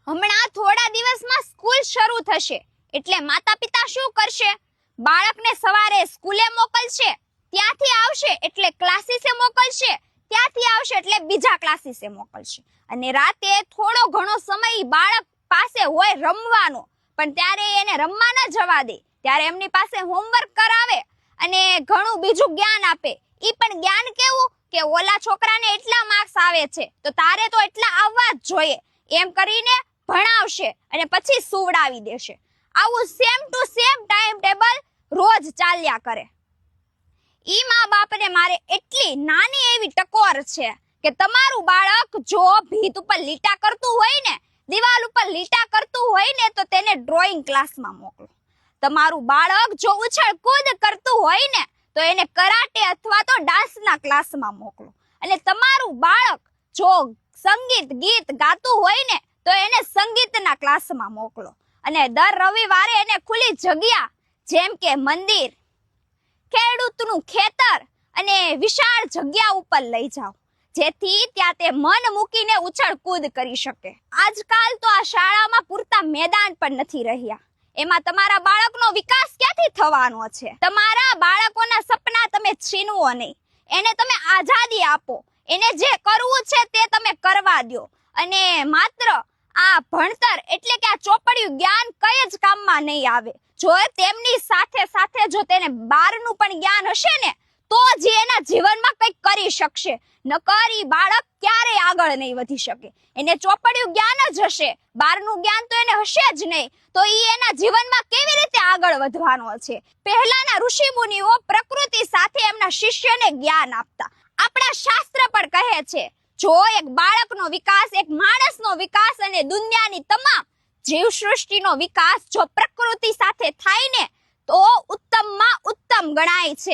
હમણાં થોડા દિવસમાં સ્કૂલ શરૂ થશે એટલે માતા પિતા શું કરશે? બાળકને સવારે સ્કૂલે મોકલશે, ત્યાંથી આવશે એટલે ક્લાસીસે મોકલશે, ત્યાંથી આવશે એટલે બીજા ક્લાસીસે મોકલશે, અને રાતે થોડો ઘણો સમય બાળક પાસે હોય રમવાનો, પણ ત્યારે એને રમવા ન જવા દે, ત્યારે એમની પાસે હોમવર્ક કરાવે અને ઘણું બીજું જ્ઞાન આપે. ઈ પણ જ્ઞાન કેવું કે ઓલા છોકરાને એટલા માર્ક્સ આવે છે તો તારે તો એટલા આવવા જ જોઈએ એમ કરીને ભણાવશે અને પછી સુવડાવી દેશે. આવું same to same timetable રોજ ચાલ્યા કરે. ઈ મા બાપને મારે એટલી નાની એવી ટકોર છે કે તમારું બાળક જો ભીત ઉપર લીટા કરતું હોય ને, દિવાલ ઉપર લીટા કરતું હોય ને, તો તેને ડ્રોઈંગ ક્લાસમાં મોકલો. તમારું બાળક જો ઉછળ કૂદ કરતું હોય ને, તો એને કરાટે અથવા તો ડાન્સના ક્લાસમાં મોકલો. અને તમારું બાળક જો સંગીત ગીત ગાતું હોય ને, તો એને સંગીતના ક્લાસમાં મોકલો. અને દર રવિવારે એને ખુલ્લી જગ્યા જેમ કે મંદિર, ખેડૂતનું ખેતર અને વિશાળ જગ્યા ઉપર લઈ જાઓ, જેથી ત્યાં તે મન મૂકીને ઉછળ કૂદ કરી શકે. આજકાલ તો આ શાળામાં પૂરતા મેદાન પણ નથી રહ્યા. એમાં તમારા બાળકનો વિકાસ ક્યાંથી થવાનો છે? તમારા બાળકોના સપના તમે છીનવો નહીં, એને તમે આઝાદી આપો, એને જે કરવું છે તે તમે કરવા દો. અને માત્ર આ ભણતર એટલે કે આ ચોપડિયું જ્ઞાન કઈ જ કામમાં નહીં આવે. જો તેમની સાથે સાથે જો તેને બહારનું પણ જ્ઞાન હશે ને, તો જ એના જીવનમાં કંઈક કરી શકશે. નકર ઈ બાળક ક્યારેય આગળ નહીં વધી શકે. એને ચોપડિયું જ્ઞાન જ હશે, બહારનું જ્ઞાન તો એને હશે જ નહીં, તો ઈ એના જીવનમાં કેવી રીતે આગળ વધવાનો છે? પહેલાના ઋષિ મુનિઓ પ્રકૃતિ સાથે એમના શિષ્યને જ્ઞાન આપતા. આપણા શાસ્ત્ર પણ કહે છે, જો એક બાળકનો વિકાસ, એક માણસનો વિકાસ અને દુનિયાની તમામ જીવસૃષ્ટિનો વિકાસ જો પ્રકૃતિ સાથે થાય ને, તો ઉત્તમમાં ઉત્તમ ગણાય છે.